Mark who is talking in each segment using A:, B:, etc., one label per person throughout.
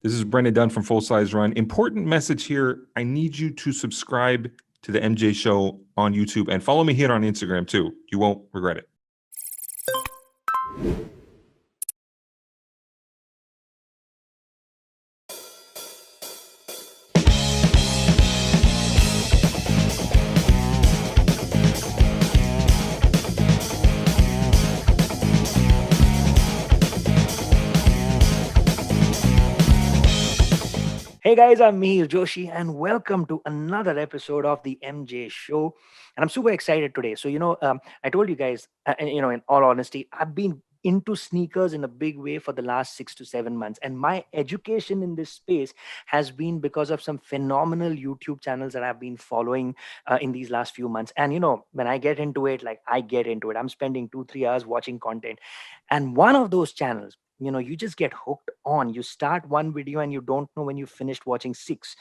A: This is Brendan Dunne from Full Size Run. Important message here. I need you to subscribe to the MJ Show on YouTube and follow me here on Instagram too. You won't regret it.
B: Hey guys, I'm Mihir Joshi, and welcome to another episode of the MJ Show. And I'm super excited today. I told you guys, in all honesty, I've been into sneakers in a big way for the last 6 to 7 months. And my education in this space has been because of some phenomenal YouTube channels that I've been following in these last few months. And, when I get into it, like I get into it, I'm spending 2, 3 hours watching content. And one of those channels, you just get hooked on. You start one video and you don't know when you finished watching six,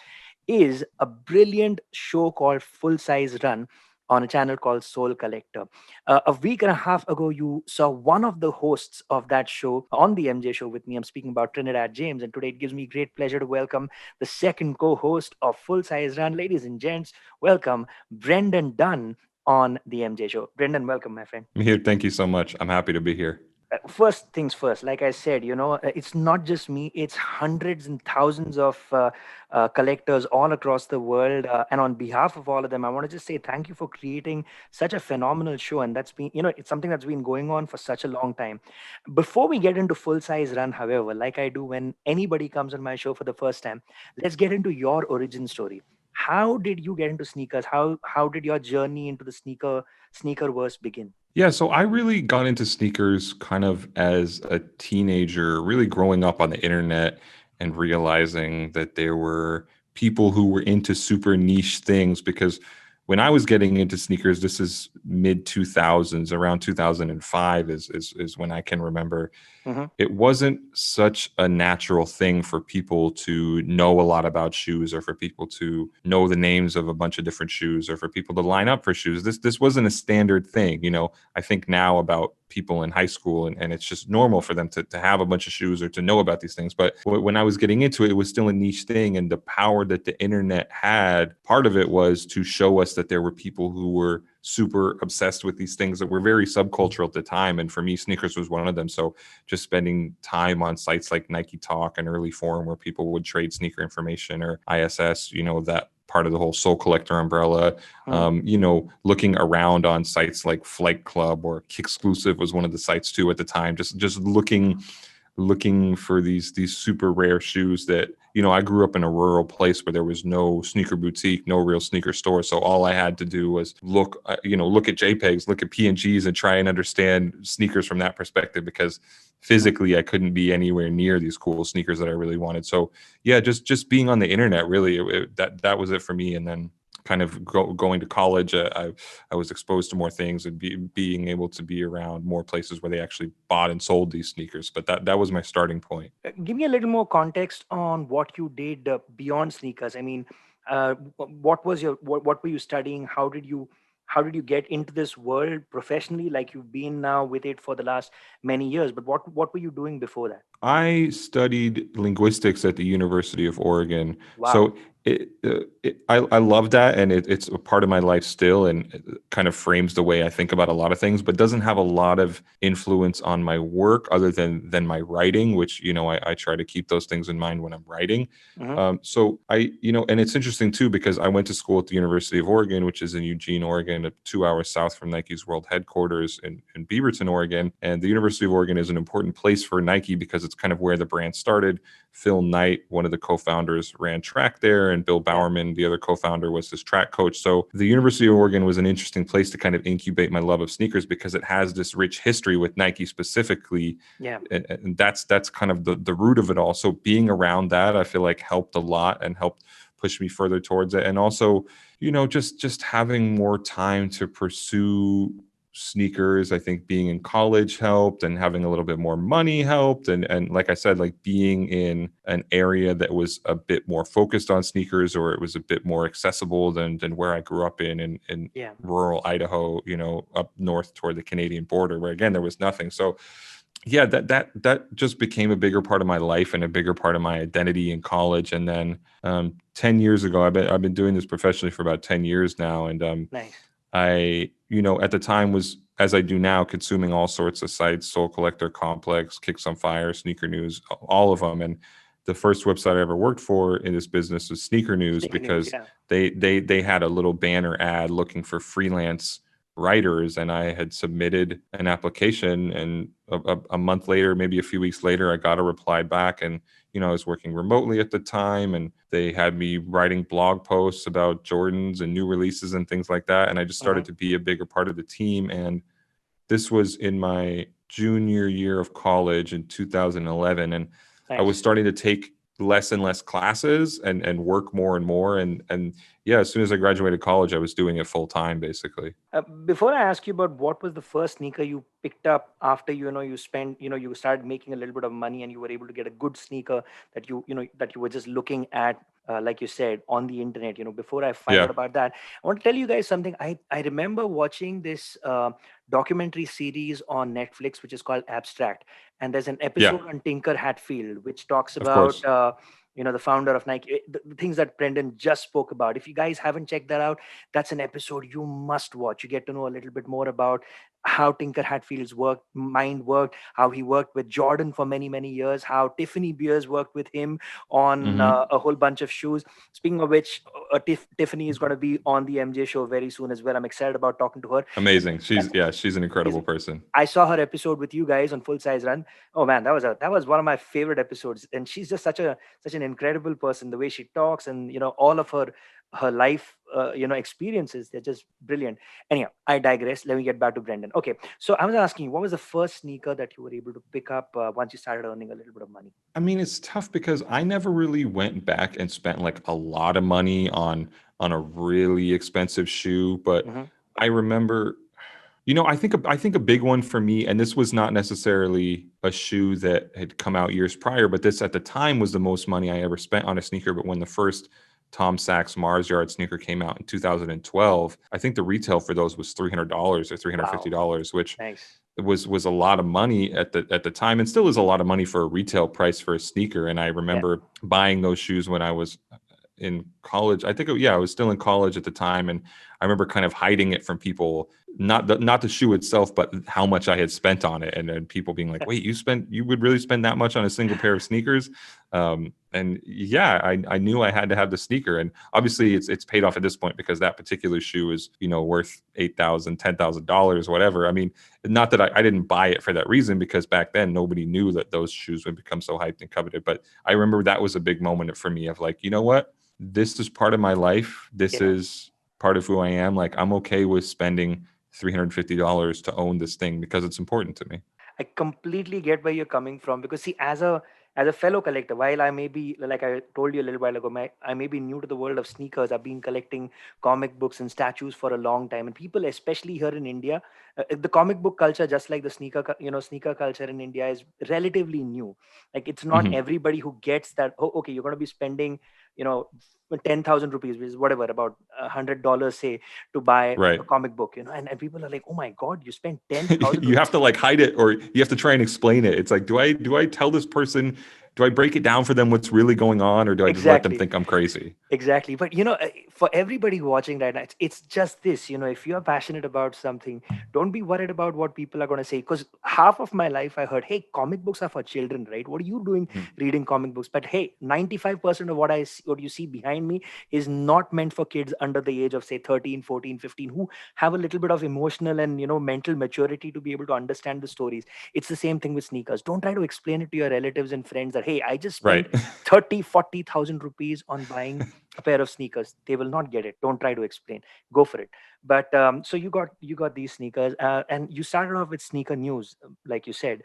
B: is a brilliant show called Full Size Run on a channel called Soul Collector. A week and a half ago, you saw one of the hosts of that show on the MJ Show with me. I'm speaking about Trinidad James, and today it gives me great pleasure to welcome the second co-host of Full Size Run. Ladies and gents, welcome Brendan Dunne on the MJ Show. Brendan, welcome, my friend.
A: Mihir, thank you so much. I'm happy to be here.
B: First things first, like I said, it's not just me, it's hundreds and thousands of collectors all across the world, and on behalf of all of them, I want to just say thank you for creating such a phenomenal show. And that's been, it's something that's been going on for such a long time. Before we get into Full Size Run, however, like I do when anybody comes on my show for the first time, let's get into your origin story. How did you get into sneakers? How did your journey into the sneakerverse begin?
A: Yeah, so I really got into sneakers kind of as a teenager, really growing up on the internet and realizing that there were people who were into super niche things. Because when I was getting into sneakers, this is mid 2000s, around 2005 is when I can remember.
B: Mhm.
A: It wasn't such a natural thing for people to know a lot about shoes, or for people to know the names of a bunch of different shoes, or for people to line up for shoes. This wasn't a standard thing. I think now about people in high school, and it's just normal for them to have a bunch of shoes or to know about these things. But when I was getting into it, it was still a niche thing. And the power that the internet had, part of it was to show us that there were people who were super obsessed with these things that were very subcultural at the time. And for me, sneakers was one of them. So just spending time on sites like Nike Talk and Early Forum, where people would trade sneaker information, or ISS, that part of the whole Soul Collector umbrella.
B: Mhm.
A: Looking around on sites like Flight Club or Kickexclusive was one of the sites too at the time. Just looking for these super rare shoes that, I grew up in a rural place where there was no sneaker boutique, no real sneaker store. So all I had to do was look at JPEGs, look at PNGs, and try and understand sneakers from that perspective, because physically I couldn't be anywhere near these cool sneakers that I really wanted. So yeah, just being on the internet, really, that was it for me. And then kind of going to college, I was exposed to more things, and being able to be around more places where they actually bought and sold these sneakers. But that was my starting point.
B: Give me a little more context on what you did beyond sneakers. I mean, what was what were you studying? How did you get into this world professionally? Like you've been now with it for the last many years, but what were you doing before that?
A: I studied linguistics at the University of Oregon.
B: Wow.
A: So I love that, and it's a part of my life still, and it kind of frames the way I think about a lot of things, but doesn't have a lot of influence on my work other than my writing, which, I try to keep those things in mind when I'm writing.
B: Hmm.
A: So and it's interesting too, because I went to school at the University of Oregon, which is in Eugene, Oregon, 2 hours south from Nike's world headquarters in Beaverton, Oregon. And the University of Oregon is an important place for Nike because it's kind of where the brand started. Phil Knight, one of the co-founders, ran track there, and Bill
B: Yeah.
A: Bowerman, the other co-founder, was his track coach. So the University of Oregon was an interesting place to kind of incubate my love of sneakers, because it has this rich history with Nike specifically,
B: Yeah.
A: and that's kind of the root of it all. So being around that, I feel like helped a lot and helped push me further towards it. And also, just having more time to pursue sneakers. I think being in college helped, and having a little bit more money helped. And like I said, like being in an area that was a bit more focused on sneakers, or it was a bit more accessible than where I grew up in
B: Yeah.
A: rural Idaho, up north toward the Canadian border, where again there was nothing. So yeah, that just became a bigger part of my life and a bigger part of my identity in college. And then 10 years ago, I've been doing this professionally for about 10 years now. And
B: Nice.
A: I, at the time was, as I do now, consuming all sorts of sites: Soul Collector, Complex, Kicks on Fire, Sneaker News, all of them. And the first website I ever worked for in this business was Sneaker News,
B: Sneaker news,
A: because
B: yeah.
A: they had a little banner ad looking for freelance writers, and I had submitted an application, and a month later, maybe a few weeks later, I got a reply back. And I was working remotely at the time, and they had me writing blog posts about Jordans and new releases and things like that. And I just
B: Hmm.
A: started to be a bigger part of the team. And this was in my junior year of college in 2011. And I was
B: Nice.
A: starting to take less and less classes and work more and more. And yeah, as soon as I graduated college, I was doing it full time, basically.
B: Before I ask you about what was the first sneaker you picked up after you spent you started making a little bit of money and you were able to get a good sneaker that that you were just looking at, like you said, on the internet. Before I find
A: Yeah.
B: out about that, I want to tell you guys something. I remember watching this documentary series on Netflix which is called Abstract, and there's an
A: Yeah.
B: episode on Tinker Hatfield which talks
A: Of
B: about
A: course.
B: the founder of Nike, the things that Brendan just spoke about. If you guys haven't checked that out, that's an episode you must watch. You get to know a little bit more about how Tinker Hatfield's mind worked, how he worked with Jordan for many, many years, how Tiffany Beers worked with him on
A: Hmm.
B: a whole bunch of shoes. Speaking of which, Tiffany is going to be on the MJ show very soon as well. I'm excited about talking to her.
A: Amazing.
B: That's
A: She's an incredible
B: amazing.
A: person.
B: I saw her episode with you guys on Full Size Run. Oh man, that was one of my favorite episodes. And she's just such an incredible person. The way she talks and all of her life experiences, they're just brilliant. Anyhow, I digress. Let me get back to Brendan. Okay, so I was asking you, what was the first sneaker that you were able to pick up once you started earning a little bit of money?
A: I mean, it's tough because I never really went back and spent like a lot of money on a really expensive shoe. But
B: Hmm.
A: I remember, I think a big one for me, and this was not necessarily a shoe that had come out years prior, but this at the time was the most money I ever spent on a sneaker. But when the first Tom Sachs Mars Yard sneaker came out in 2012, I think the retail for those was $300 or
B: Wow,
A: $350, which
B: nice.
A: was a lot of money at the time, and still is a lot of money for a retail price for a sneaker. And I
B: Yeah.
A: remember buying those shoes when I was in college. I think, yeah, I was still in college at the time, and I remember kind of hiding it from people, not the shoe itself, but how much I had spent on it, and then people being like, "Wait, you would really spend that much on a single pair of sneakers?" And yeah, I knew I had to have the sneaker, and obviously it's paid off at this point because that particular shoe is worth $8,000, $10,000, whatever. I mean, not that I didn't buy it for that reason, because back then nobody knew that those shoes would become so hyped and coveted. But I remember that was a big moment for me of like, you know what? This is part of my life. This
B: Yeah.
A: is part of who I am. Like, I'm okay with spending $350 to own this thing because it's important to me.
B: I completely get where you're coming from because see, as a fellow collector, while I may be like I told you a little while ago, I may be new to the world of sneakers. I've been collecting comic books and statues for a long time, and people, especially here in India, the comic book culture, just like the sneaker culture in India, is relatively new. Like it's not
A: Hmm.
B: everybody who gets that. Oh, okay, you're going to be spending, you know, 10,000 rupees, which is whatever, about $100, say, to buy
A: Right.
B: a comic book, and people are like, oh my god, you spent 10,000
A: You have
B: rupees.
A: to like hide it, or you have to try and explain it. It's like, do I tell this person, do I break it down for them what's really going on, or do I just let them
B: Exactly.
A: think I'm crazy?
B: Exactly. But for everybody watching right now, it's just this. If you're passionate about something, don't be worried about what people are going to say. Because half of my life I heard, hey, comic books are for children, right? What are you doing
A: Mhm.
B: reading comic books? But hey, 95% of what you see behind me is not meant for kids under the age of, say, 13, 14, 15, who have a little bit of emotional and, mental maturity to be able to understand the stories. It's the same thing with sneakers. Don't try to explain it to your relatives and friends that, hey, I just spent
A: Right.
B: 30, 40,000 rupees on buying a pair of sneakers. They will not get it. Don't try to explain. Go for it. But so you got these sneakers, and you started off with sneaker news, like you said.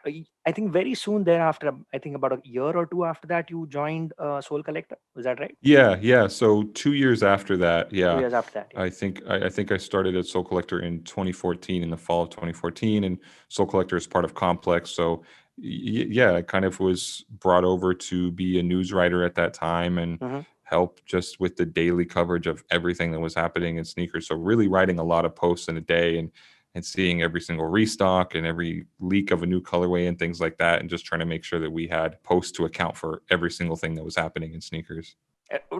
B: I think very soon thereafter, I think about a year or two after that, you joined Soul Collector. Was that right?
A: Yeah, yeah. So 2 years after that,
B: Two
A: yeah,
B: years after that, yeah.
A: I think I started at Soul Collector in 2014, in the fall of 2014, and Soul Collector is part of Complex. So yeah, I kind of was brought over to be a news writer at that time and
B: Hmm.
A: help just with the daily coverage of everything that was happening in sneakers. So really writing a lot of posts in a day, and seeing every single restock and every leak of a new colorway and things like that, and just trying to make sure that we had posts to account for every single thing that was happening in sneakers.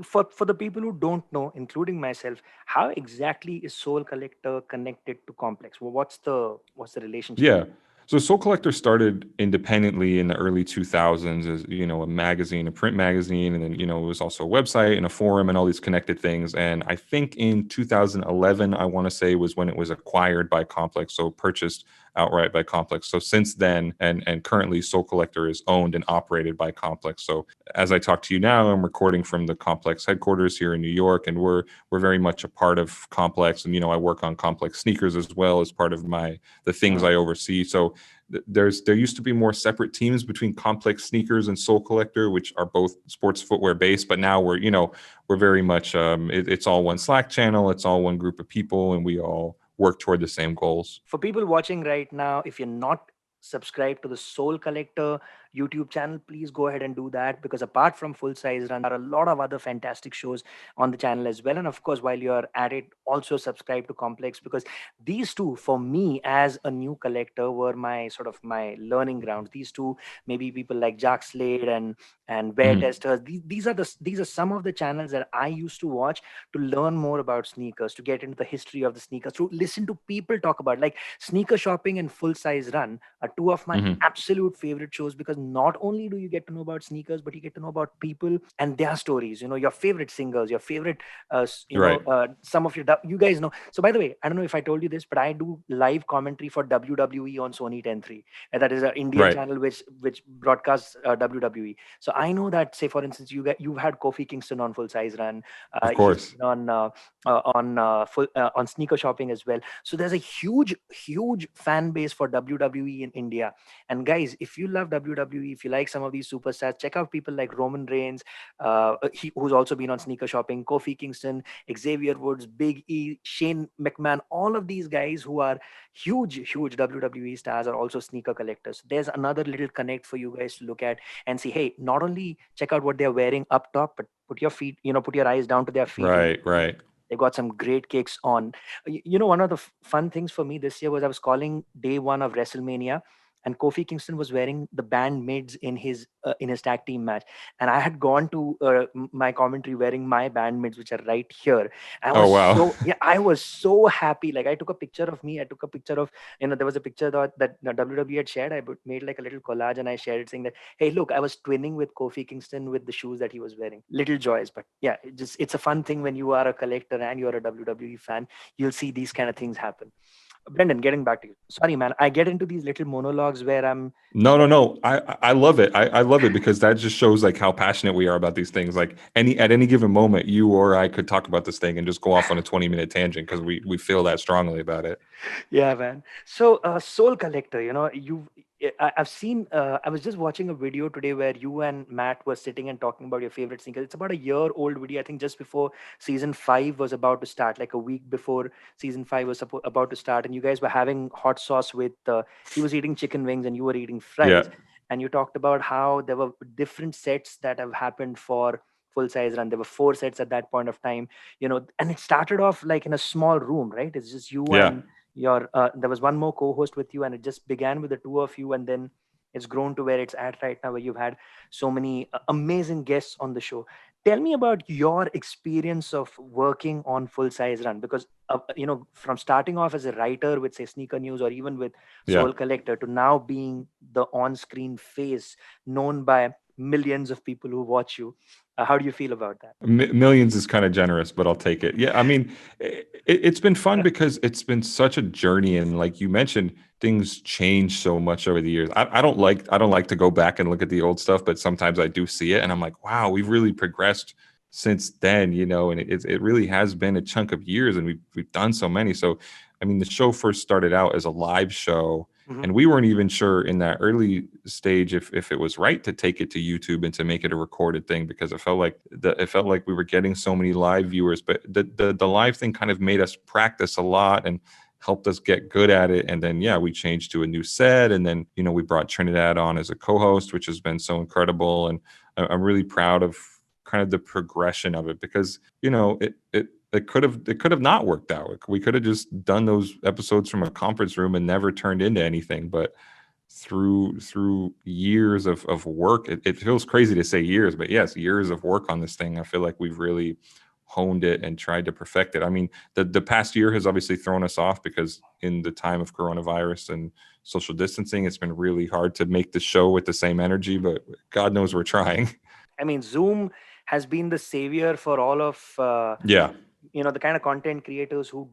B: For the people who don't know, including myself, how exactly is Soul Collector connected to Complex? Well, what's the relationship?
A: Yeah. So Soul Collector started independently in the early 2000s as, a magazine, a print magazine, and then, it was also a website and a forum and all these connected things. And I think in 2011, I want to say, was when it was acquired by Complex, so purchased outright by Complex. So since then, and currently, Soul Collector is owned and operated by Complex. So as I talk to you now, I'm recording from the Complex headquarters here in New York, and we're very much a part of Complex. And, I work on Complex sneakers as well as part of the things I oversee. So there used to be more separate teams between Complex Sneakers and Soul Collector, which are both sports footwear based. But now we're very much it's all one Slack channel. It's all one group of people, and we all work toward the same goals.
B: For people watching right now, if you're not subscribed to the Soul Collector YouTube channel, please go ahead and do that, because apart from Full Size Run, there are a lot of other fantastic shows on the channel as well. And of course, while you're at it, also subscribe to Complex, because these two, for me as a new collector, were my sort of my learning grounds. These two, maybe people like Jack Slade and Wear Testers, these are some of the channels that I used to watch to learn more about sneakers, to get into the history of the sneakers, to listen to people talk about, like Sneaker Shopping and Full Size Run are two of my absolute favorite shows, because not only do you get to know about sneakers, but you get to know about people and their stories, your favorite singers, your favorite some of you guys know. So by the way, I don't know if I told you this, but I do live commentary for WWE on Sony 10.3, and that is an Indian channel which broadcasts WWE. So I know that, say for instance, you've had Kofi Kingston on Full Size Run,
A: of course,
B: on Sneaker Shopping as well. So there's a huge fan base for WWE in India. And guys, if you love WWE, if you like some of these superstars, check out people like Roman Reigns, who's also been on Sneaker Shopping, Kofi Kingston, Xavier Woods, Big E, Shane McMahon. All of these guys who are huge WWE stars are also sneaker collectors. There's another little connect for you guys to look at and see, hey, not only check out what they're wearing up top, but put your eyes down to their feet.
A: Right.
B: They got some great kicks on. One of the fun things for me this year was I was calling day one of WrestleMania, and Kofi Kingston was wearing the band mids in his tag team match, and I had gone to my commentary wearing my band mids, which are right here. I was so happy. Like, I took a picture of me. I took a picture of, there was a picture that WWE had shared. I made like a little collage and I shared it, saying that, hey, look, I was twinning with Kofi Kingston with the shoes that he was wearing. Little joys, but yeah, it's a fun thing when you are a collector and you're a WWE fan. You'll see these kind of things happen. Brendan, getting back to you. Sorry, man. I get into these little monologues where I'm.
A: No. I love it. I love it, because that just shows like how passionate we are about these things. Like at any given moment, you or I could talk about this thing and just go off on a 20-minute tangent because we feel that strongly about it.
B: Yeah, man. So, Soul Collector, I've seen, I was just watching a video today where you and Matt were sitting and talking about your favorite sneakers. It's about a year old video, I think, just before season 5 was about to start, like a week before season 5 was about to start. And you guys were having hot sauce with, he was eating chicken wings and you were eating fries.
A: Yeah.
B: And you talked about how there were different sets that have happened for Full Size Run. There were 4 sets at that point of time, and it started off like in a small room, right? It's just you and your there was one more co-host with you, and it just began with the two of you, and then it's grown to where it's at right now, where you've had so many amazing guests on the show. Tell me about your experience of working on Full Size Run, because from starting off as a writer with, say, Sneaker News or even with Soul Collector, to now being the on-screen face known by millions of people who watch you. How do you feel about that?
A: Millions is kind of generous, but I'll take it. Yeah, I mean, it's been fun because it's been such a journey, and like you mentioned, things change so much over the years. I don't like to go back and look at the old stuff, but sometimes I do see it, and I'm like, wow, we've really progressed since then, and it really has been a chunk of years, and we've done so many. So, I mean, the show first started out as a live show. And we weren't even sure in that early stage if it was right to take it to YouTube and to make it a recorded thing, because it felt like we were getting so many live viewers. But the live thing kind of made us practice a lot and helped us get good at it. And then we changed to a new set, and then we brought Trinidad on as a co-host, which has been so incredible. And I'm really proud of kind of the progression of it, because it could have not worked out. We could have just done those episodes from a conference room and never turned into anything. But through years of work, it feels crazy to say years, but yes, years of work on this thing, I feel like we've really honed it and tried to perfect it. I mean, the past year has obviously thrown us off because in the time of coronavirus and social distancing, it's been really hard to make the show with the same energy, but God knows we're trying.
B: I mean, Zoom has been the savior for all of
A: Yeah,
B: the kind of content creators who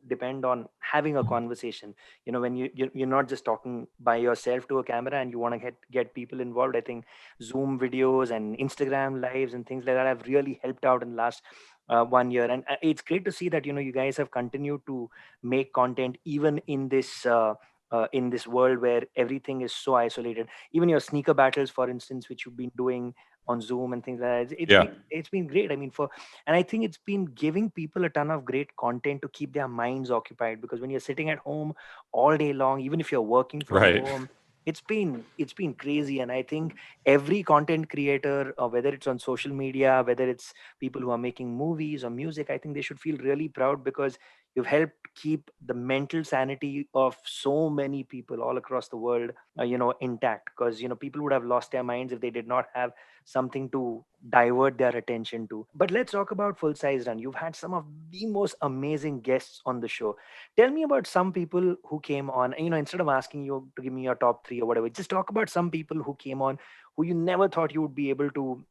B: depend on having a conversation. When you're not just talking by yourself to a camera and you want to get people involved. I think Zoom videos and Instagram lives and things like that have really helped out in the last 1 year, and it's great to see that you guys have continued to make content even in this world where everything is so isolated. Even your sneaker battles, for instance, which you've been doing on Zoom and things like that,
A: yeah,
B: it's been great. I mean, and I think it's been giving people a ton of great content to keep their minds occupied, because when you're sitting at home all day long, even if you're working from
A: right.
B: home, it's been crazy. And I think every content creator, whether it's on social media, whether it's people who are making movies or music, I think they should feel really proud, because you've helped keep the mental sanity of so many people all across the world intact, because people would have lost their minds if they did not have something to divert their attention to. But let's talk about Full Size Run. You've had some of the most amazing guests on the show. Tell me about some people who came on. Instead of asking you to give me your top three or whatever, just talk about some people who came on who you never thought you would be able to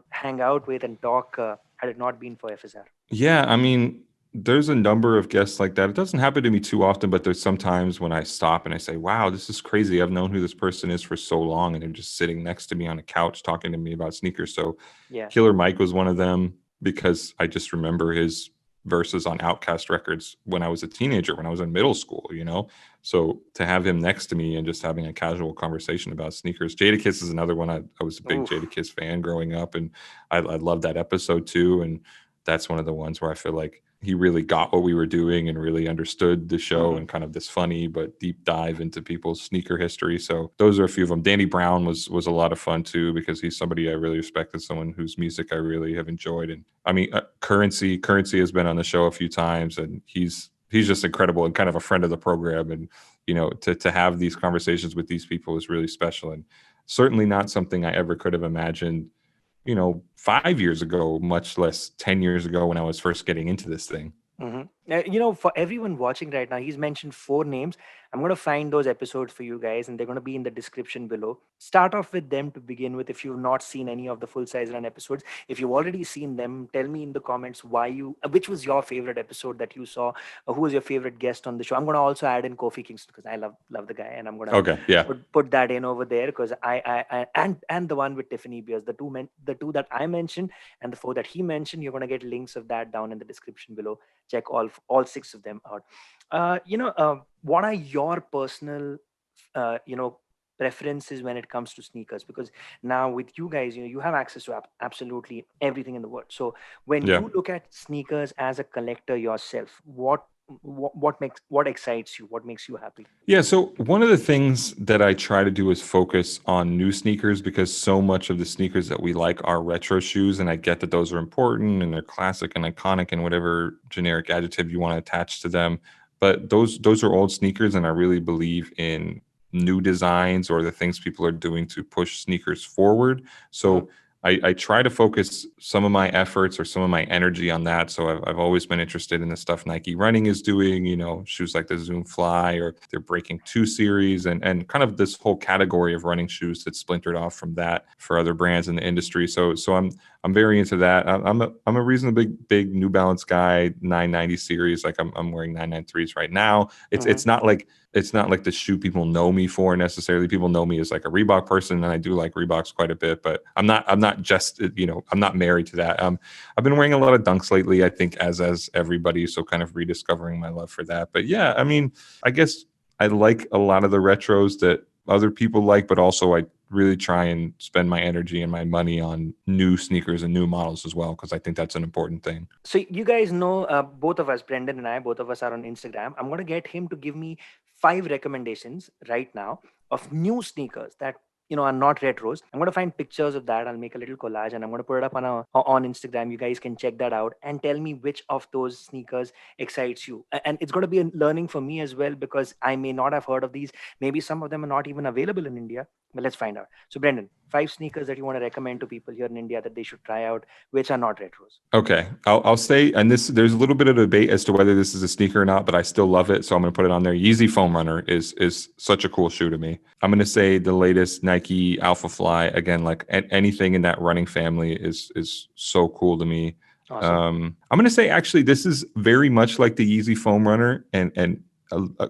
B: hang out with and talk, had it not been for FSR.
A: Yeah, I mean, there's a number of guests like that. It doesn't happen to me too often, but there's sometimes when I stop and I say, "Wow, this is crazy. I've known who this person is for so long," and they're just sitting next to me on a couch talking to me about sneakers. So,
B: Yeah.
A: Killer Mike was one of them because I just remember his verses on Outcast Records when I was a teenager, when I was in middle school. So to have him next to me and just having a casual conversation about sneakers. Jadakiss is another one. I was a big
B: Oof.
A: Jadakiss fan growing up, and I loved that episode too. And that's one of the ones where I feel like he really got what we were doing and really understood the show
B: Mhm.
A: and kind of this funny but deep dive into people's sneaker history. So those are a few of them. Danny Brown was a lot of fun too, because he's somebody I really respected, someone whose music I really have enjoyed. And I mean, Currency has been on the show a few times, and he's just incredible and kind of a friend of the program. And to have these conversations with these people is really special, and certainly not something I ever could have imagined 5 years ago, much less 10 years ago when I was first getting into this thing.
B: For everyone watching right now, he's mentioned four names. I'm going to find those episodes for you guys, and they're going to be in the description below. Start off with them to begin with. If you've not seen any of the Full Size Run episodes, if you've already seen them, tell me in the comments which was your favorite episode that you saw. Who was your favorite guest on the show? I'm going to also add in Kofi Kingston, because I love the guy, and I'm going to
A: Okay, yeah.
B: put that in over there, because I and the one with Tiffany Beers, the two that I mentioned, and the four that he mentioned. You're going to get links of that down in the description below. Check all six of them out. What are your personal preferences when it comes to sneakers? Because now with you guys, you have access to absolutely everything in the world. So when
A: Yeah.
B: you look at sneakers as a collector yourself, what excites you? What makes you happy?
A: Yeah, so one of the things that I try to do is focus on new sneakers, because so much of the sneakers that we like are retro shoes, and I get that those are important and they're classic and iconic and whatever generic adjective you want to attach to them. But those are old sneakers, and I really believe in new designs or the things people are doing to push sneakers forward.
B: Mhm.
A: So I try to focus some of my efforts or some of my energy on that. So I've always been interested in the stuff Nike Running is doing, shoes like the Zoom Fly or their Breaking 2 series, and kind of this whole category of running shoes that splintered off from that for other brands in the industry. So I'm very into that. I'm a reasonably big New Balance guy, 990 series. Like I'm wearing 993s right now.
B: Mhm.
A: It's not like the shoe people know me for necessarily. People know me as like a Reebok person, and I do like Reeboks quite a bit, but I'm not just, I'm not married to that. I've been wearing a lot of Dunks lately, I think, as everybody, so kind of rediscovering my love for that. But yeah, I mean, I guess I like a lot of the retros that other people like, but also I really try and spend my energy and my money on new sneakers and new models as well, because I think that's an important thing.
B: So you guys know, both of us, Brendan and I, both of us are on Instagram. I'm going to get him to give me 5 recommendations right now of new sneakers that are not retros. I'm going to find pictures of that. I'll make a little collage and I'm going to put it up on Instagram. You guys can check that out and tell me which of those sneakers excites you. And it's going to be a learning for me as well, because I may not have heard of these. Maybe some of them are not even available in India. But let's find out. So, Brendan, 5 sneakers that you want to recommend to people here in India that they should try out, which are not retros.
A: Okay, I'll say, and there's a little bit of debate as to whether this is a sneaker or not, but I still love it, so I'm going to put it on there. Yeezy Foam Runner is such a cool shoe to me. I'm going to say the latest Nike Alpha Fly, again, like anything in that running family is so cool to me.
B: Awesome.
A: I'm going to say actually this is very much like the Yeezy Foam Runner, and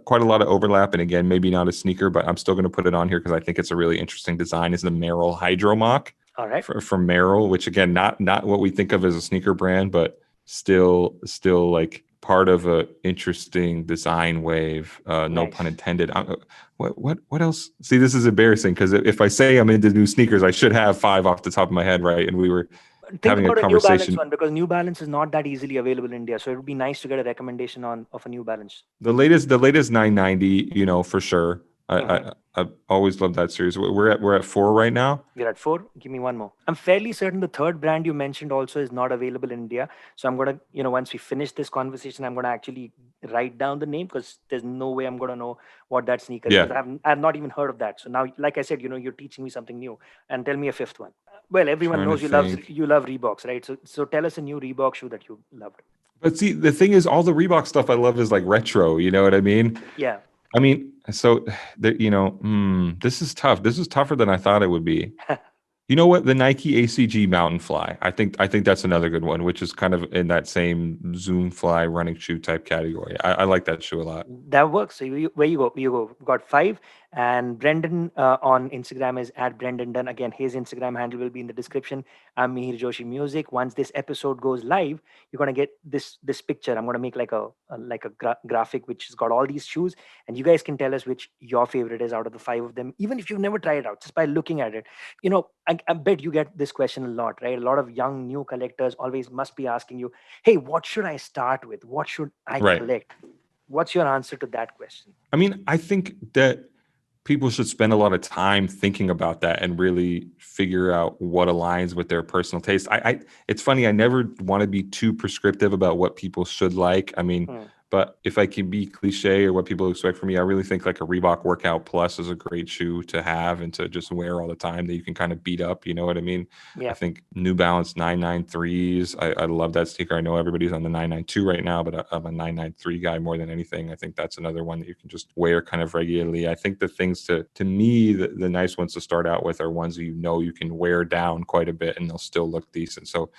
A: quite a lot of overlap. And again, maybe not a sneaker, but I'm still going to put it on here because I think it's a really interesting design. Is the Merrell Hydro Mock.
B: All right.
A: From Merrell, which again, not what we think of as a sneaker brand, but still like part of a interesting design wave. No
B: Nice.
A: pun intended. What else? See, this is embarrassing because if I say I'm into new sneakers, I should have 5 off the top of my head, right? And we were
B: Think
A: having
B: about
A: a
B: a New Balance
A: conversation.
B: one, because New Balance is not that easily available in India. So it would be nice to get a recommendation of a New Balance.
A: The latest 990, for sure.
B: Mhm.
A: I always loved that series. We're at 4 right now.
B: We're at 4. Give me one more. I'm fairly certain the third brand you mentioned also is not available in India. So I'm gonna, once we finish this conversation, I'm gonna actually write down the name, because there's no way I'm gonna know what that sneaker is,
A: Yeah.
B: because I've not even heard of that. So now, like I said, you're teaching me something new. And tell me a fifth one. Well, everyone
A: Trying to
B: knows
A: think.
B: you love Reeboks, right? So tell us a new Reebok shoe that you loved.
A: But see, the thing is, all the Reebok stuff I love is like retro. You know what I mean?
B: Yeah.
A: I mean, so this is tough. This is tougher than I thought it would be. You know what? The Nike ACG Mountain Fly. I think that's another good one, which is kind of in that same Zoom Fly running shoe type category. I like that shoe a lot.
B: That works. So where you go? You go. Got 5. And Brendan on Instagram is at Brendan Dunne. Again, his Instagram handle will be in the description. I'm Mihir Joshi Music. Once this episode goes live, you're gonna get this picture. I'm gonna make like a graphic which has got all these shoes, and you guys can tell us which your favorite is out of the 5 of them, even if you've never tried it out, just by looking at it. I bet you get this question a lot, right? A lot of young new collectors always must be asking you, "Hey, what should I start with? What should I
A: Right.
B: collect?" What's your answer to that question?
A: I mean, I think that people should spend a lot of time thinking about that and really figure out what aligns with their personal taste. It's funny, I never want to be too prescriptive about what people should like. I mean,
B: Hmm.
A: but if I can be cliche or what people expect from me, I really think like a Reebok Workout Plus is a great shoe to have and to just wear all the time that you can kind of beat up. You know what I mean? I
B: Yeah.
A: think New Balance 993s. I love that sneaker. I know everybody's on the 992 right now, but I'm a 993 guy more than anything. I think that's another one that you can just wear kind of regularly. I think the things to me, the nice ones to start out with are ones that you can wear down quite a bit and they'll still look decent. So,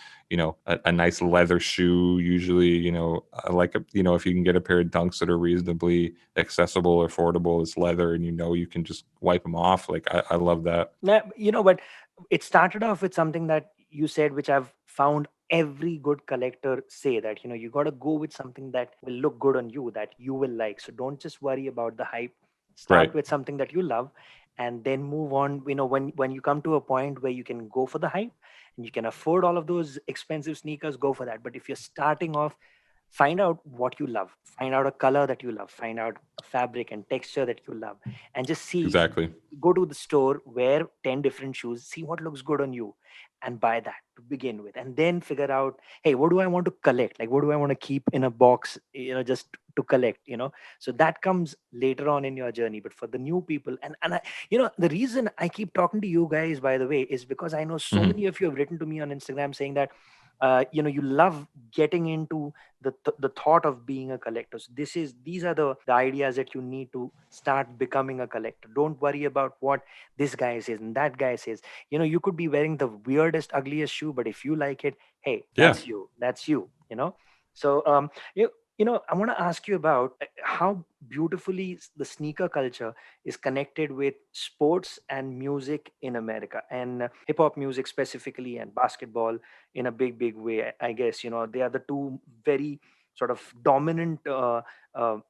A: a nice leather shoe, usually, I like, if you can get a pair of Dunks that are reasonably accessible or affordable, it's leather and you can just wipe them off. Like, I love that.
B: But it started off with something that you said, which I've found every good collector say, that you got to go with something that will look good on you, that you will like. So don't just worry about the hype. Start
A: Right.
B: with something that you love, and then move on. When you come to a point where you can go for the hype and you can afford all of those expensive sneakers, go for that. But if you're starting off, find out what you love, find out a color that you love, find out a fabric and texture that you love, and just see.
A: Exactly.
B: Go to the store, wear 10 different shoes, see what looks good on you, and buy that to begin with. And then figure out, hey, what do I want to collect? Like, what do I want to keep in a box, just to collect, So that comes later on in your journey. But for the new people, and the reason I keep talking to you guys, by the way, is because I know so
A: Mhm.
B: many of you have written to me on Instagram saying that, you love getting into the thought of being a collector. So these are the ideas that you need to start becoming a collector. Don't worry about what this guy says and that guy says. You could be wearing the weirdest, ugliest shoe, but if you like it, hey,
A: Yeah.
B: that's you. So I want to ask you about how beautifully the sneaker culture is connected with sports and music in America, and hip hop music specifically, and basketball in a big way. I guess they are the two very sort of dominant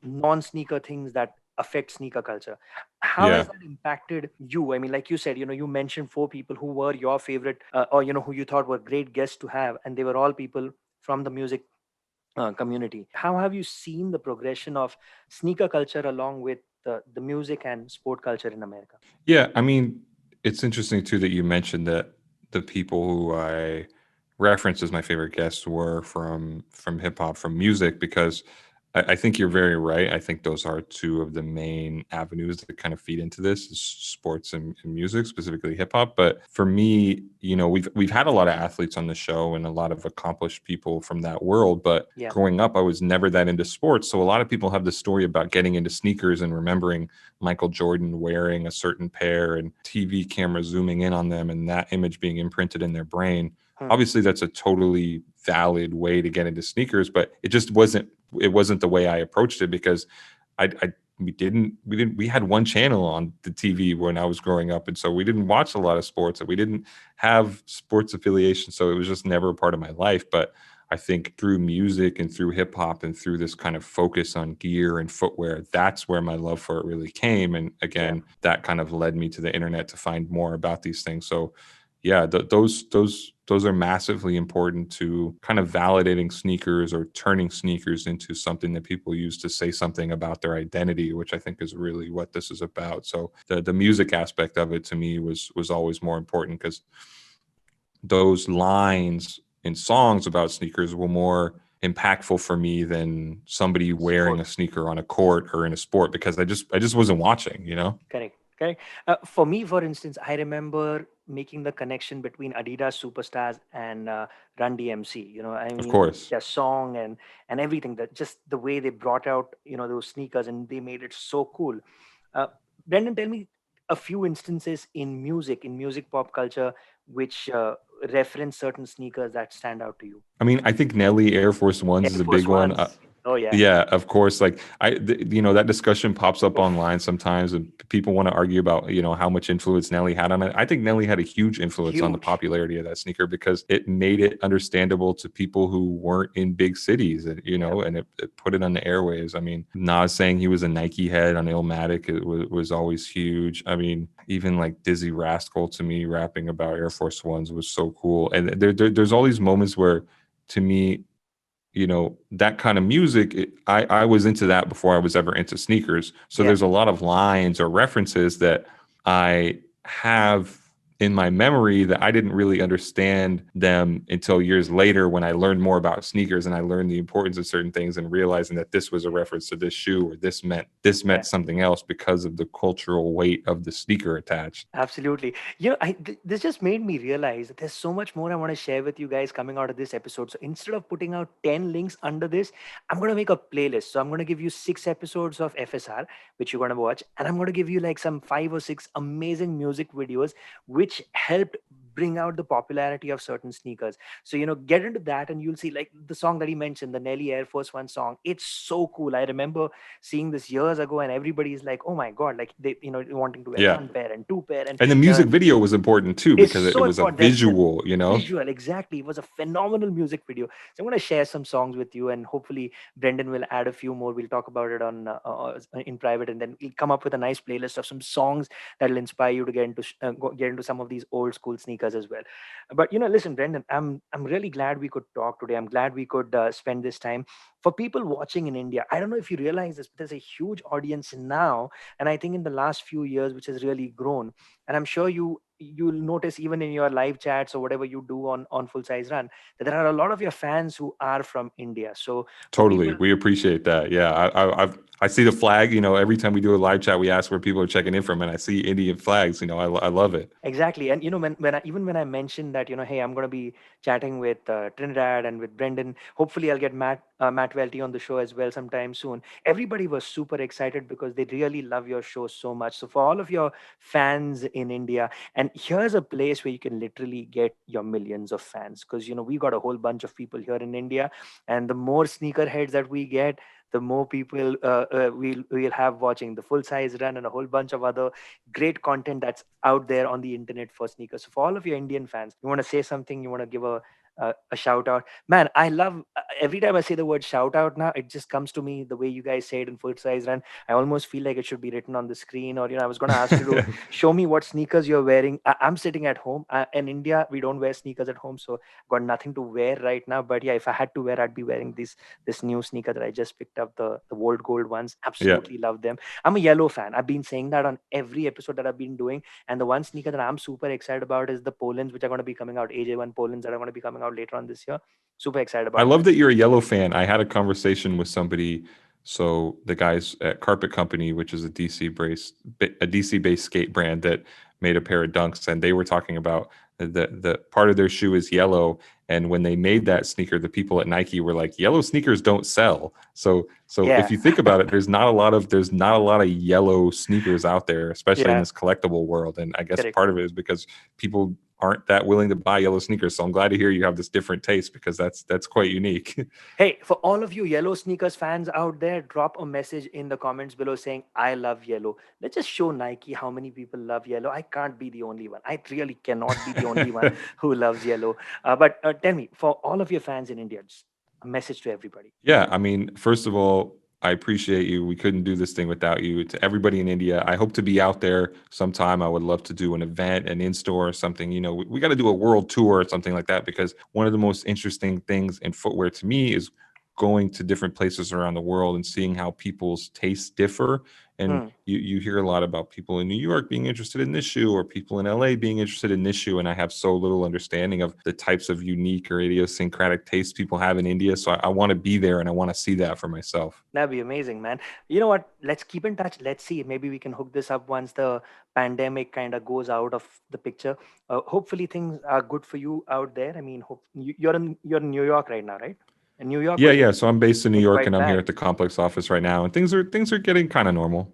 B: non-sneaker things that affect sneaker culture. How has
A: Yeah.
B: that impacted you? I mean, like you said, you mentioned 4 people who were your favorite, or who you thought were great guests to have, and they were all people from the music community. How have you seen the progression of sneaker culture along with the music and sport culture in America?
A: Yeah. I mean, It's interesting too that you mentioned that the people who I referenced as my favorite guests were from hip hop, from music, because I think you're very right. I think those are two of the main avenues that kind of feed into this is sports and music, specifically hip hop. But for me, we've had a lot of athletes on the show and a lot of accomplished people from that world. But
B: Yeah.
A: growing up, I was never that into sports. So a lot of people have the story about getting into sneakers and remembering Michael Jordan wearing a certain pair and TV cameras zooming in on them and that image being imprinted in their brain.
B: Hmm.
A: Obviously, that's a totally valid way to get into sneakers, but it wasn't the way I approached it because I we had one channel on the TV when I was growing up, and so we didn't watch a lot of sports and we didn't have sports affiliation, so it was just never a part of my life. But I think through music and through hip hop and through this kind of focus on gear and footwear, that's where my love for it really came. And
B: Yeah.
A: again, that kind of led me to the internet to find more about these things. So yeah, those are massively important to kind of validating sneakers or turning sneakers into something that people use to say something about their identity, which I think is really what this is about. So the music aspect of it to me was always more important because those lines in songs about sneakers were more impactful for me than somebody wearing
B: Sport.
A: a sneaker on a court or in a sport because I just wasn't watching.
B: Correct. Correct. For me, for instance, I remember making the connection between Adidas Superstars and Run DMC. I
A: Of
B: mean,
A: course.
B: their song and everything. That just the way they brought out, those sneakers and they made it so cool. Uh, Brendan, tell me a few instances in music pop culture, which reference certain sneakers that stand out to you.
A: I mean, I think Nelly Air Force Ones is
B: Air
A: a big
B: Force
A: one.
B: Ones. Oh yeah.
A: Yeah, of course. Like that discussion pops up online
B: Oof,
A: sometimes, and people want to argue about how much influence Nelly had on it. I think Nelly had a huge influence on the
B: huge.
A: popularity of that sneaker because it made it understandable to people who weren't in big cities, and
B: Yeah.
A: and it put it on the airwaves. I mean, Nas saying he was a Nike head on Illmatic was always huge. I mean, even like Dizzy Rascal to me rapping about Air Force Ones was so cool, and there's all these moments where, to me, that kind of music, I was into that before I was ever into sneakers. So
B: Yeah.
A: there's a lot of lines or references that I have in my memory that I didn't really understand them until years later when I learned more about sneakers and I learned the importance of certain things and realizing that this was a reference to this shoe or this meant
B: Yeah.
A: something else because of the cultural weight of the sneaker attached.
B: Absolutely. This just made me realize that there's so much more I want to share with you guys coming out of this episode. So instead of putting out 10 links under this, I'm going to make a playlist. So I'm going to give you 6 episodes of FSR, which you're going to watch. And I'm going to give you like some 5 or 6 amazing music videos, which helped bring out the popularity of certain sneakers. So, get into that and you'll see like the song that he mentioned, the Nelly Air Force One song. It's so cool. I remember seeing this years ago and everybody's like, oh my God, like they, wanting to wear
A: Yeah.
B: one pair and two pair. And
A: And the
B: uh,
A: music video was important too
B: it's
A: because it
B: so
A: was a
B: important. That
A: visual.
B: visual, exactly. It was a phenomenal music video. So I'm going to share some songs with you, and hopefully Brendan will add a few more. We'll talk about it on in private, and then we'll come up with a nice playlist of some songs that will inspire you to get into some of these old school sneakers as well. But listen, Brendan, I'm really glad we could talk today. I'm glad we could spend this time. For people watching in India, I don't know if you realize this, but there's a huge audience now, and I think in the last few years, which has really grown. And I'm sure you'll notice even in your live chats or whatever you do on Full Size Run that there are a lot of your fans who are from India. So for
A: Totally.
B: people,
A: We appreciate that. Yeah. I see the flag, every time we do a live chat, we ask where people are checking in from and I see Indian flags, I love it.
B: exactly. And when I mentioned that, hey, I'm going to be chatting with Trinidad and with Brendan, hopefully I'll get Matt Welty on the show as well sometime soon. Everybody was super excited because they really love your show so much. So for all of your fans in India, and here's a place where you can literally get your millions of fans, because we got a whole bunch of people here in India, and the more sneakerheads that we get, the more people we'll have watching the Full Size Run and a whole bunch of other great content that's out there on the internet for sneakers. So for all of your Indian fans, you want to say something, you want to give a shout out, man. I love every time I say the word shout out now, it just comes to me the way you guys say it in full size run. I almost feel like it should be written on the screen, or I was going to ask you to show me what sneakers you're wearing. I'm sitting at home. In India, we don't wear sneakers at home, so got nothing to wear right now. But yeah, if I had to wear, I'd be wearing this new sneaker that I just picked up, the World Gold ones.
A: Yeah.
B: Absolutely love them. I'm a yellow fan. I've been saying that on every episode that I've been doing. And the one sneaker that I'm super excited about is the Polands, which are going to be coming out, AJ1 Polands that are going to be coming out later on this year. Super excited
A: I
B: about
A: love
B: that.
A: that you're a yellow fan. I had a conversation with somebody. So the guys at Carpet Company, which is a DC based skate brand that made a pair of Dunks, and they were talking about the part of their shoe is yellow. And when they made that sneaker, the people at Nike were like, "Yellow sneakers don't sell." So
B: Yeah.
A: if you think about it, there's not a lot of yellow sneakers out there, especially in
B: Yeah.
A: this collectible world. And I guess
B: Correct.
A: part of it is because people aren't that willing to buy yellow sneakers. So I'm glad to hear you have this different taste, because that's quite unique.
B: Hey, for all of you yellow sneakers fans out there, drop a message in the comments below saying, I love yellow. Let's just show Nike how many people love yellow. I can't be the only one. I really cannot be the only one who loves yellow. But tell me, for all of your fans in India, just a message to everybody.
A: Yeah, I mean, first of all, I appreciate you. We couldn't do this thing without you. To everybody in India, I hope to be out there sometime. I would love to do an event, an in-store or something. We got to do a world tour or something like that, because one of the most interesting things in footwear to me is going to different places around the world and seeing how people's tastes differ. And
B: Hmm.
A: you hear a lot about people in New York being interested in this shoe, or people in LA being interested in this shoe. And I have so little understanding of the types of unique or idiosyncratic tastes people have in India. So I want to be there and I want to see that for myself.
B: That'd be amazing, man. You know what? Let's keep in touch. Let's see. Maybe we can hook this up once the pandemic kind of goes out of the picture. Hopefully, things are good for you out there. I mean, you're in New York right now, right? And New York
A: Yeah,
B: was
A: yeah. So I'm based in New
B: hit
A: York
B: quite
A: and I'm here
B: bad.
A: at the complex office right now, and things are getting kind of normal.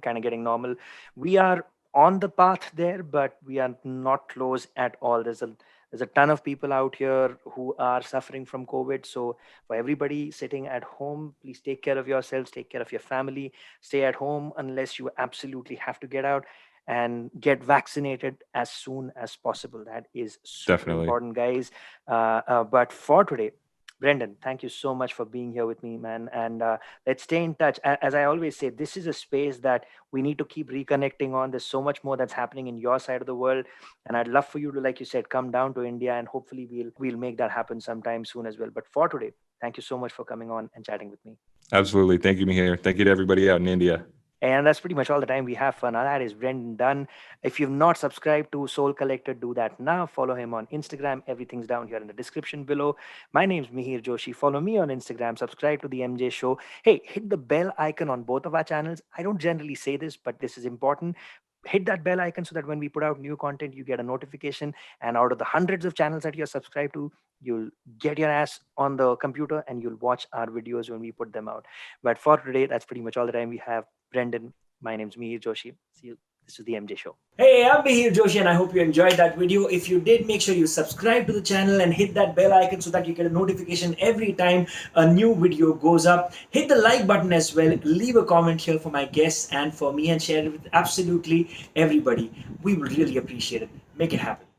B: Kind of getting normal. We are on the path there, but we are not close at all. There's a ton of people out here who are suffering from COVID. So for everybody sitting at home, please take care of yourselves, take care of your family, stay at home unless you absolutely have to get out, and get vaccinated as soon as possible. That is super
A: Definitely.
B: important, guys. But for today, Brendan, thank you so much for being here with me, man. And let's stay in touch. As I always say, this is a space that we need to keep reconnecting on. There's so much more that's happening in your side of the world, and I'd love for you to, like you said, come down to India, and hopefully we'll make that happen sometime soon as well. But for today, thank you so much for coming on and chatting with me.
A: Absolutely. Thank you, Mihir. Thank you to everybody out in India.
B: And that's pretty much all the time we have for now. That is Brendan Dunne. If you've not subscribed to Soul Collector, do that now. Follow him on Instagram. Everything's down here in the description below. My name's Mihir Joshi. Follow me on Instagram. Subscribe to the MJ Show. Hey, hit the bell icon on both of our channels. I don't generally say this, but this is important. Hit that bell icon so that when we put out new content, you get a notification. And out of the hundreds of channels that you're subscribed to, you'll get your ass on the computer and you'll watch our videos when we put them out. But for today, that's pretty much all the time we have. Brendan, my name's Mihir Joshi. See you. This is the MJ Show. Hey, I'm Mihir Joshi, and I hope you enjoyed that video. If you did, make sure you subscribe to the channel and hit that bell icon so that you get a notification every time a new video goes up. Hit the like button as well. Leave a comment here for my guests and for me, and share it with absolutely everybody. We will really appreciate it. Make it happen.